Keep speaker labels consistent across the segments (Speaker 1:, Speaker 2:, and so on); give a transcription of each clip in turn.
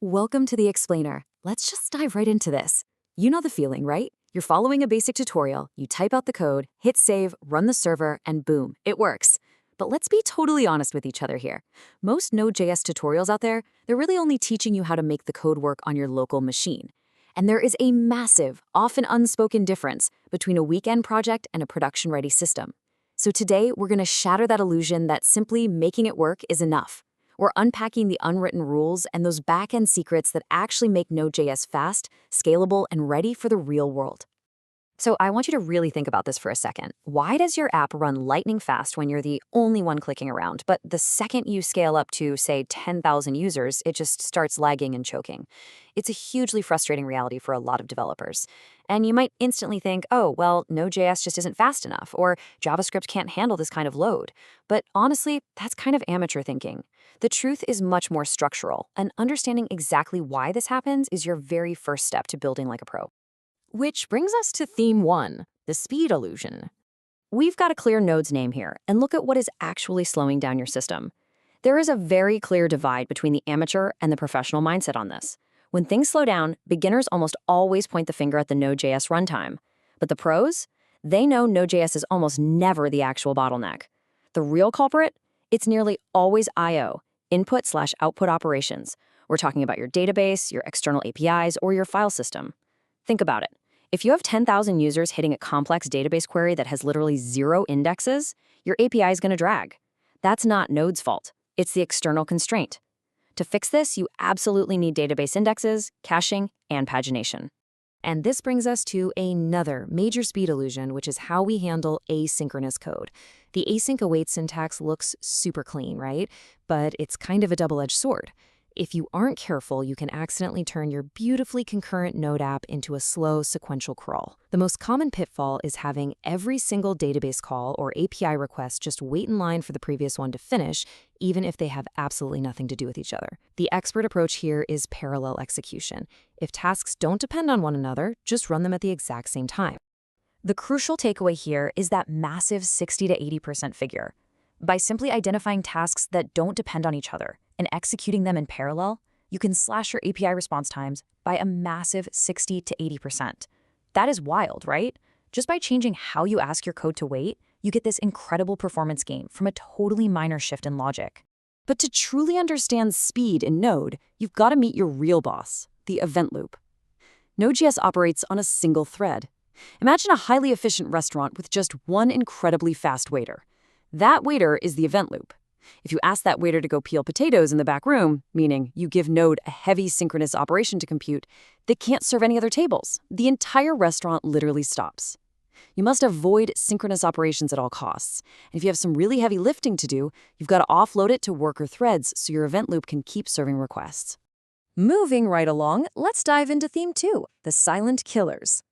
Speaker 1: Welcome to the Explainer. Let's just dive right into this. You know the feeling, right? You're following a basic tutorial, you type out the code, hit save, run the server, and boom, it works. But let's be totally honest with each other here. Most Node.js tutorials out there, they're really only teaching you how to make the code work on your local machine. And there is a massive, often unspoken difference between a weekend project and a production-ready system. So today, we're going to shatter that illusion that simply making it work is enough. We're unpacking the unwritten rules and those back-end secrets that actually make Node.js fast, scalable, and ready for the real world. So I want you to really think about this for a second. Why does your app run lightning fast when you're the only one clicking around, but the second you scale up to, say, 10,000 users, it just starts lagging and choking? It's a hugely frustrating reality for a lot of developers. And you might instantly think, oh, well, Node.js just isn't fast enough, or JavaScript can't handle this kind of load. But honestly, that's kind of amateur thinking. The truth is much more structural, and understanding exactly why this happens is your very first step to building like a pro. Which brings us to theme 1, the speed illusion. We've got a clear Node's name here, and look at what is actually slowing down your system. There is a very clear divide between the amateur and the professional mindset on this. When things slow down, beginners almost always point the finger at the Node.js runtime. But the pros? They know Node.js is almost never the actual bottleneck. The real culprit? It's nearly always I/O, input/output operations. We're talking about your database, your external APIs, or your file system. Think about it. If you have 10,000 users hitting a complex database query that has literally 0 indexes, your API is going to drag. That's not Node's fault. It's the external constraint. To fix this, you absolutely need database indexes, caching, and pagination. And this brings us to another major speed illusion, which is how we handle asynchronous code. The async await syntax looks super clean, right? But it's kind of a double-edged sword. If you aren't careful, you can accidentally turn your beautifully concurrent Node app into a slow sequential crawl. The most common pitfall is having every single database call or API request just wait in line for the previous one to finish, even if they have absolutely nothing to do with each other. The expert approach here is parallel execution. If tasks don't depend on one another, just run them at the exact same time. The crucial takeaway here is that massive 60 to 80% figure. By simply identifying tasks that don't depend on each other and executing them in parallel, you can slash your API response times by a massive 60 to 80%. That is wild, right? Just by changing how you ask your code to wait, you get this incredible performance gain from a totally minor shift in logic. But to truly understand speed in Node, you've got to meet your real boss, the event loop. Node.js operates on a single thread. Imagine a highly efficient restaurant with just one incredibly fast waiter. That waiter is the event loop. If you ask that waiter to go peel potatoes in the back room, meaning you give Node a heavy synchronous operation to compute, they can't serve any other tables. The entire restaurant literally stops. You must avoid synchronous operations at all costs. And if you have some really heavy lifting to do, you've got to offload it to worker threads so your event loop can keep serving requests. Moving right along, let's dive into theme 2, the silent killers.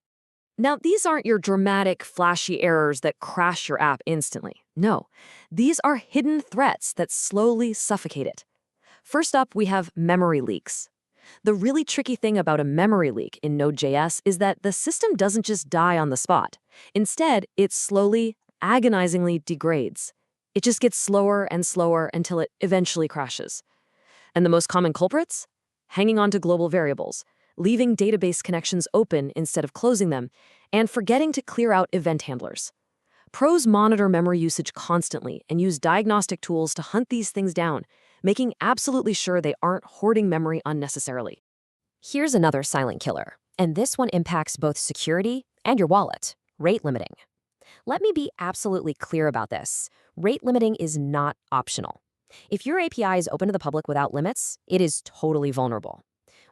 Speaker 1: Now, these aren't your dramatic, flashy errors that crash your app instantly. No, these are hidden threats that slowly suffocate it. First up, we have memory leaks. The really tricky thing about a memory leak in Node.js is that the system doesn't just die on the spot. Instead, it slowly, agonizingly degrades. It just gets slower and slower until it eventually crashes. And the most common culprits? Hanging on to global variables, leaving database connections open instead of closing them, and forgetting to clear out event handlers. Pros monitor memory usage constantly and use diagnostic tools to hunt these things down, making absolutely sure they aren't hoarding memory unnecessarily. Here's another silent killer, and this one impacts both security and your wallet: rate limiting. Let me be absolutely clear about this. Rate limiting is not optional. If your API is open to the public without limits, it is totally vulnerable.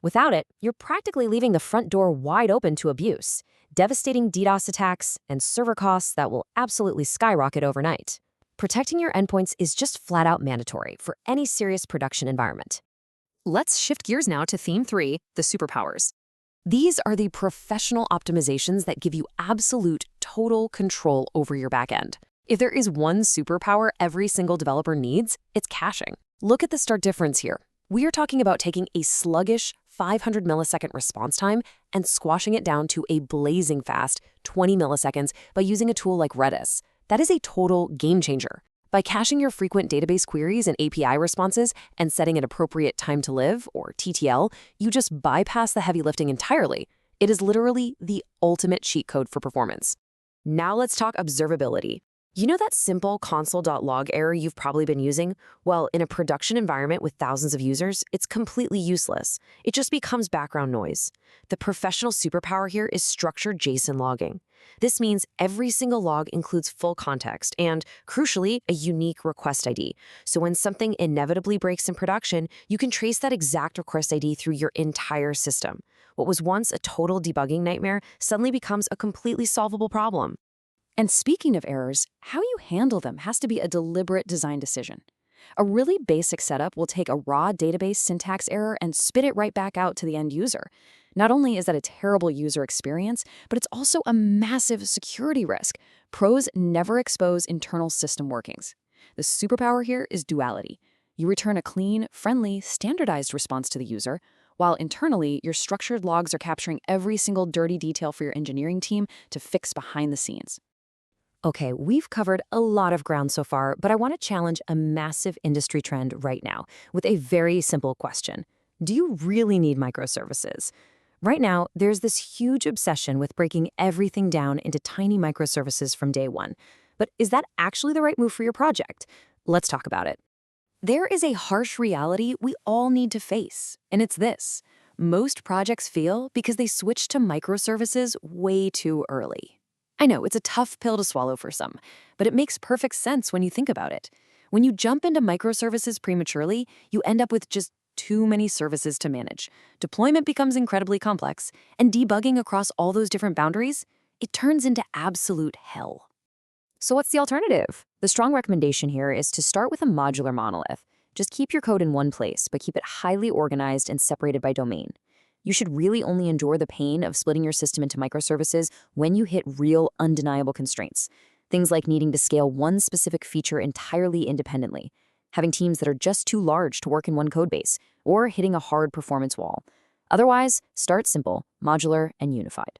Speaker 1: Without it, you're practically leaving the front door wide open to abuse, devastating DDoS attacks, and server costs that will absolutely skyrocket overnight. Protecting your endpoints is just flat-out mandatory for any serious production environment. Let's shift gears now to theme 3, the superpowers. These are the professional optimizations that give you absolute, total control over your backend. If there is one superpower every single developer needs, it's caching. Look at the stark difference here. We are talking about taking a sluggish 500 millisecond response time and squashing it down to a blazing fast 20 milliseconds by using a tool like Redis. That is a total game changer. By caching your frequent database queries and API responses and setting an appropriate time to live, or TTL, you just bypass the heavy lifting entirely. It is literally the ultimate cheat code for performance. Now let's talk observability. You know that simple console.log error you've probably been using? Well, in a production environment with thousands of users, it's completely useless. It just becomes background noise. The professional superpower here is structured JSON logging. This means every single log includes full context and, crucially, a unique request ID. So when something inevitably breaks in production, you can trace that exact request ID through your entire system. What was once a total debugging nightmare suddenly becomes a completely solvable problem. And speaking of errors, how you handle them has to be a deliberate design decision. A really basic setup will take a raw database syntax error and spit it right back out to the end user. Not only is that a terrible user experience, but it's also a massive security risk. Pros never expose internal system workings. The superpower here is duality. You return a clean, friendly, standardized response to the user, while internally, your structured logs are capturing every single dirty detail for your engineering team to fix behind the scenes. Okay, we've covered a lot of ground so far, but I want to challenge a massive industry trend right now with a very simple question. Do you really need microservices? Right now, there's this huge obsession with breaking everything down into tiny microservices from day one. But is that actually the right move for your project? Let's talk about it. There is a harsh reality we all need to face, and it's this. Most projects fail because they switch to microservices way too early. I know, it's a tough pill to swallow for some, but it makes perfect sense when you think about it. When you jump into microservices prematurely, you end up with just too many services to manage. Deployment becomes incredibly complex, and debugging across all those different boundaries, it turns into absolute hell. So what's the alternative? The strong recommendation here is to start with a modular monolith. Just keep your code in one place, but keep it highly organized and separated by domain. You should really only endure the pain of splitting your system into microservices when you hit real, undeniable constraints. Things like needing to scale one specific feature entirely independently, having teams that are just too large to work in one codebase, or hitting a hard performance wall. Otherwise, start simple, modular, and unified.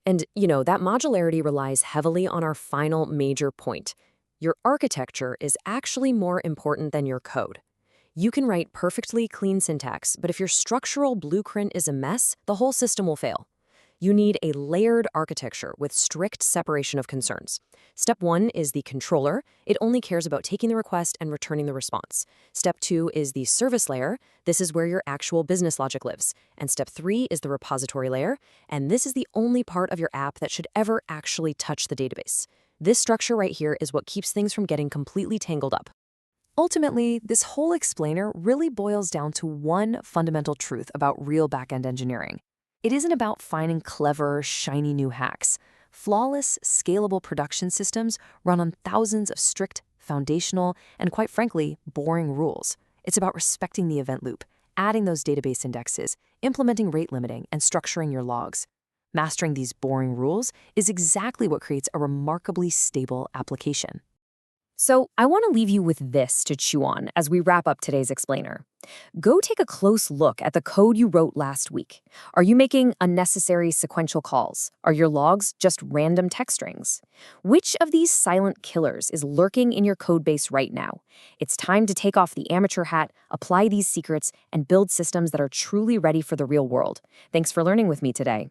Speaker 1: And, that modularity relies heavily on our final major point. Your architecture is actually more important than your code. You can write perfectly clean syntax, but if your structural blueprint is a mess, the whole system will fail. You need a layered architecture with strict separation of concerns. Step 1 is the controller. It only cares about taking the request and returning the response. Step 2 is the service layer. This is where your actual business logic lives. And step 3 is the repository layer. And this is the only part of your app that should ever actually touch the database. This structure right here is what keeps things from getting completely tangled up. Ultimately, this whole explainer really boils down to one fundamental truth about real backend engineering. It isn't about finding clever, shiny new hacks. Flawless, scalable production systems run on thousands of strict, foundational, and quite frankly, boring rules. It's about respecting the event loop, adding those database indexes, implementing rate limiting, and structuring your logs. Mastering these boring rules is exactly what creates a remarkably stable application. So I want to leave you with this to chew on as we wrap up today's explainer. Go take a close look at the code you wrote last week. Are you making unnecessary sequential calls? Are your logs just random text strings? Which of these silent killers is lurking in your codebase right now? It's time to take off the amateur hat, apply these secrets, and build systems that are truly ready for the real world. Thanks for learning with me today.